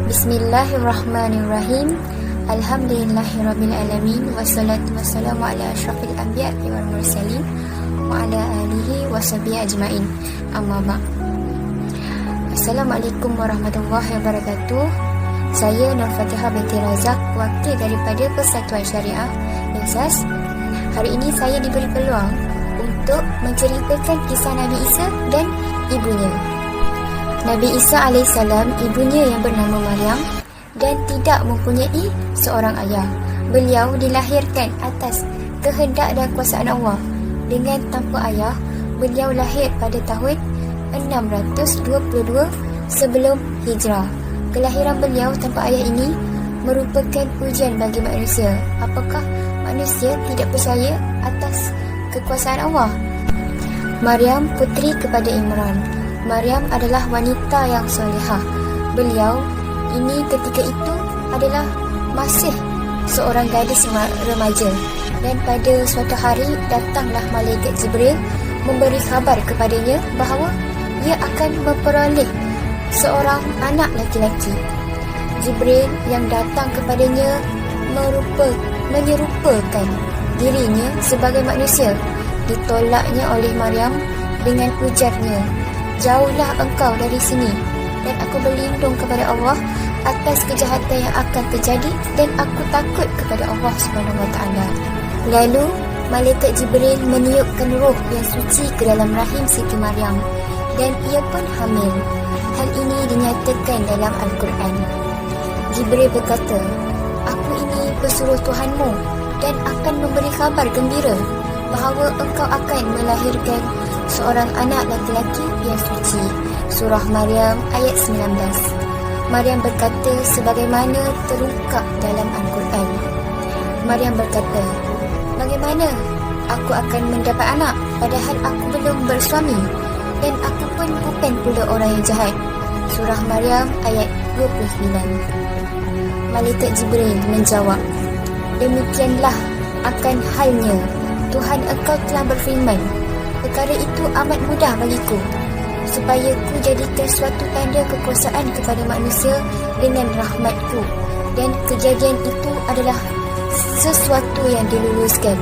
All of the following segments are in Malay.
Bismillahirrahmanirrahim. Alhamdulillahirrabbilalamin. Wassalatu wassalamu ala asyrafil anbiya wal mursalin wa ala alihi wa sahbihi ajmain. Amma ba'd. Assalamualaikum warahmatullahi wabarakatuh. Saya Nur Fatihah binti Razak, wakil daripada Persatuan Syariah Nexus. Hari ini saya diberi peluang untuk menceritakan kisah Nabi Isa dan ibunya. Nabi Isa AS, ibunya yang bernama Maryam dan tidak mempunyai seorang ayah. Beliau dilahirkan atas kehendak dan kuasaan Allah. Dengan tanpa ayah, beliau lahir pada tahun 622 sebelum hijrah. Kelahiran beliau tanpa ayah ini merupakan ujian bagi manusia. Apakah manusia tidak percaya atas kekuasaan Allah? Maryam puteri kepada Imran. Maryam adalah wanita yang solehah. Beliau ini ketika itu adalah masih seorang gadis remaja. Dan pada suatu hari datanglah malaikat Jibril memberi khabar kepadanya bahawa ia akan memperoleh seorang anak laki-laki. Jibril yang datang kepadanya menyerupakan dirinya sebagai manusia. Ditolaknya oleh Maryam dengan ujarnya, "Jauhlah engkau dari sini, dan aku berlindung kepada Allah atas kejahatan yang akan terjadi, dan aku takut kepada Allah SWT." Lalu malaikat Jibril meniupkan roh yang suci ke dalam rahim Siti Maryam, dan ia pun hamil. Hal ini dinyatakan dalam Al-Quran. Jibril berkata, "Aku ini pesuruh Tuhanmu dan akan memberi khabar gembira bahawa engkau akan melahirkan seorang anak laki-laki yang suci." Surah Maryam ayat 19. Maryam berkata sebagaimana terungkap dalam Al-Quran. Maryam berkata, "Bagaimana aku akan mendapat anak padahal aku belum bersuami, dan aku pun bukan pula orang yang jahat." Surah Maryam ayat 29. Malaikat Jibril menjawab, "Demikianlah akan halnya Tuhan engkau telah berfirman, perkara itu amat mudah bagiku, supaya ku jadikan suatu tanda kekuasaan kepada manusia dengan rahmatku, dan kejadian itu adalah sesuatu yang diluluskan."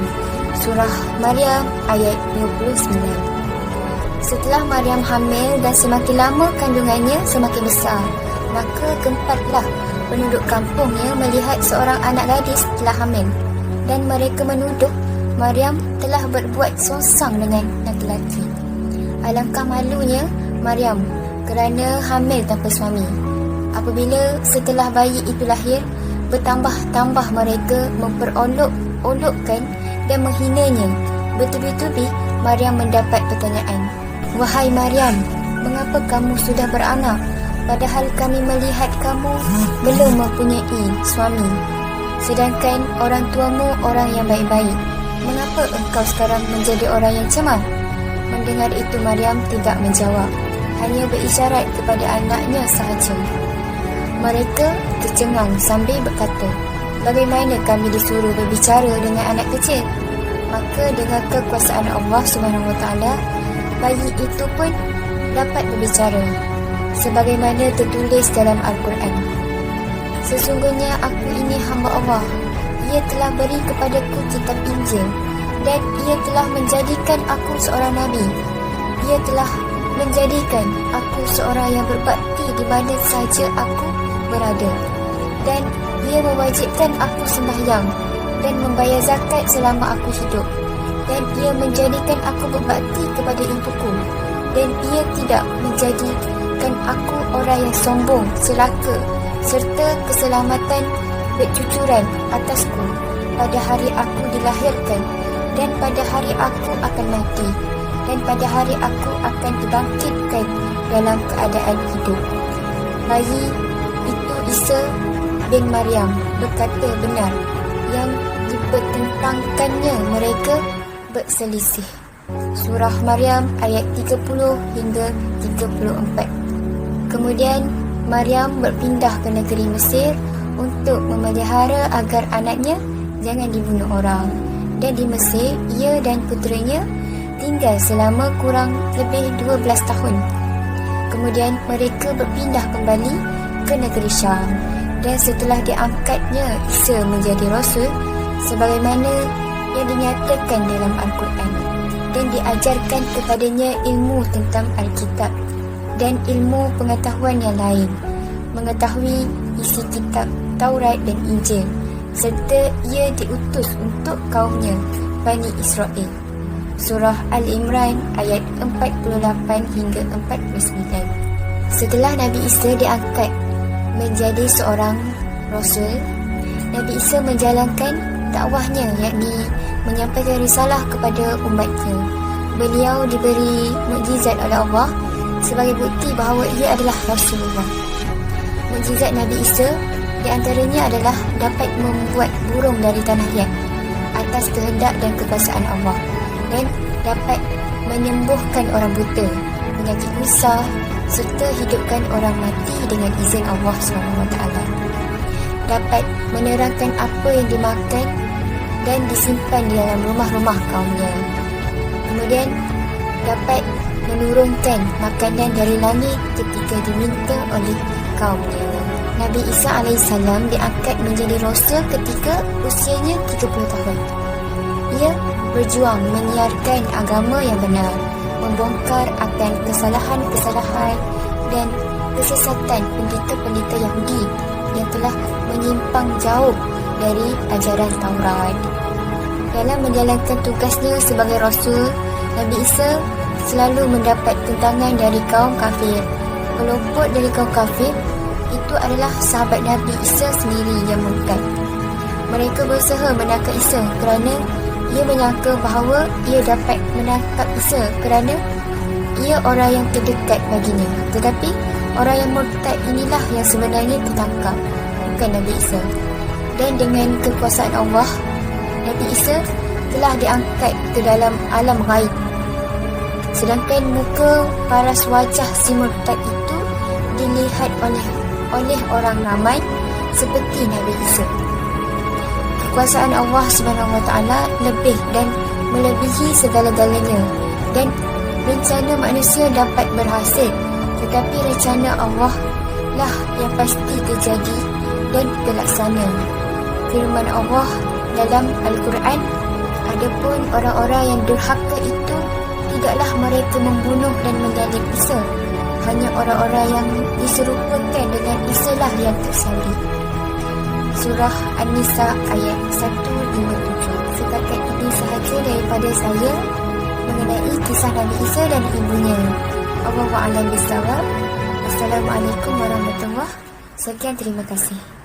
Surah Maryam ayat 29. Setelah Maryam hamil dan semakin lama kandungannya semakin besar, maka gempatlah penduduk kampungnya melihat seorang anak gadis telah hamil, dan mereka menuduh Maryam telah berbuat songsang dengan laki-laki. Alangkah malunya Maryam kerana hamil tanpa suami. Apabila setelah bayi itu lahir, bertambah-tambah mereka memperolok-olokkan dan menghinanya. Bertubi-tubi Maryam mendapat pertanyaan, "Wahai Maryam, mengapa kamu sudah beranak, padahal kami melihat kamu belum mempunyai suami? Sedangkan orang tuamu orang yang baik-baik. Mengapa engkau sekarang menjadi orang yang cemar?" Mendengar itu Maryam tidak menjawab, hanya berisyarat kepada anaknya sahaja. Mereka tercengang sambil berkata, "Bagaimana kami disuruh berbicara dengan anak kecil?" Maka dengan kekuasaan Allah SWT, bayi itu pun dapat berbicara, sebagaimana tertulis dalam Al-Quran. "Sesungguhnya aku ini hamba Allah. Ia telah beri kepadaku kitab Injil, dan ia telah menjadikan aku seorang Nabi. Ia telah menjadikan aku seorang yang berbakti di mana sahaja aku berada, dan ia mewajibkan aku sembahyang dan membayar zakat selama aku hidup, dan ia menjadikan aku berbakti kepada ibuku, dan ia tidak menjadikan aku orang yang sombong, celaka, serta keselamatan bercucuran atasku pada hari aku dilahirkan, dan pada hari aku akan mati, dan pada hari aku akan dibangkitkan dalam keadaan hidup." Bayi itu Isa bin Maryam berkata benar, yang dipertentangkannya mereka berselisih. Surah Maryam ayat 30 hingga 34. Kemudian Maryam berpindah ke negeri Mesir untuk memelihara agar anaknya jangan dibunuh orang. Dan di Mesir, ia dan puterinya tinggal selama kurang lebih 12 tahun. Kemudian mereka berpindah kembali ke negeri Syam. Dan setelah diangkatnya Isa menjadi Rasul, sebagaimana yang dinyatakan dalam Al-Quran, dan diajarkan kepadanya ilmu tentang Alkitab dan ilmu pengetahuan yang lain, mengetahui isi kitab Taurat dan Injil, serta ia diutus untuk kaumnya, Bani Israel. Surah Al-Imran ayat 48 hingga 49. Setelah Nabi Isa diangkat menjadi seorang Rasul, Nabi Isa menjalankan dakwahnya, yakni menyampaikan risalah kepada umatnya. Beliau diberi mukjizat oleh Allah sebagai bukti bahawa ia adalah Rasulullah. Mukjizat Nabi Isa di antaranya adalah dapat membuat burung dari tanah liat atas kehendak dan kekuasaan Allah, dan dapat menyembuhkan orang buta, penyakit lusa, serta hidupkan orang mati dengan izin Allah SWT. Dapat menerangkan apa yang dimakan dan disimpan di dalam rumah-rumah kaumnya. Kemudian dapat menurunkan makanan dari langit ketika diminta oleh kaumnya. Nabi Isa AS diangkat menjadi Rasul ketika usianya 30 tahun. Ia berjuang menyiarkan agama yang benar, membongkar akan kesalahan-kesalahan dan kesesatan pendeta-pendeta Yahudi yang telah menyimpang jauh dari ajaran Taurat. Dalam menjalankan tugasnya sebagai Rasul, Nabi Isa selalu mendapat tentangan dari kaum kafir. Kelompok dari kaum kafir itu adalah sahabat Nabi Isa sendiri yang murtad. Mereka berusaha menangkap Isa kerana ia menyangka bahawa ia dapat menangkap Isa kerana ia orang yang terdekat baginya. Tetapi orang yang murtad inilah yang sebenarnya tertangkap, bukan Nabi Isa. Dan dengan kekuasaan Allah, Nabi Isa telah diangkat ke dalam alam ghaib. Sedangkan muka paras wajah si murtad itu dilihat oleh orang ramai seperti Nabi Isa. Kekuasaan Allah SWT lebih dan melebihi segala-galanya, dan rencana manusia dapat berhasil, tetapi rencana Allah lah yang pasti terjadi dan terlaksana. Firman Allah dalam Al-Quran, adapun orang-orang yang durhaka itu tidaklah mereka membunuh dan menyalib Isa, hanya orang-orang yang diserupakan dengan Isa lah yang tersalib. Surah An-Nisa ayat 157. Setakat ini sahaja daripada saya mengenai kisah Nabi Isa dan ibunya. Wallahu a'lam bishawab. Assalamualaikum warahmatullahi wabarakatuh. Sekian, terima kasih.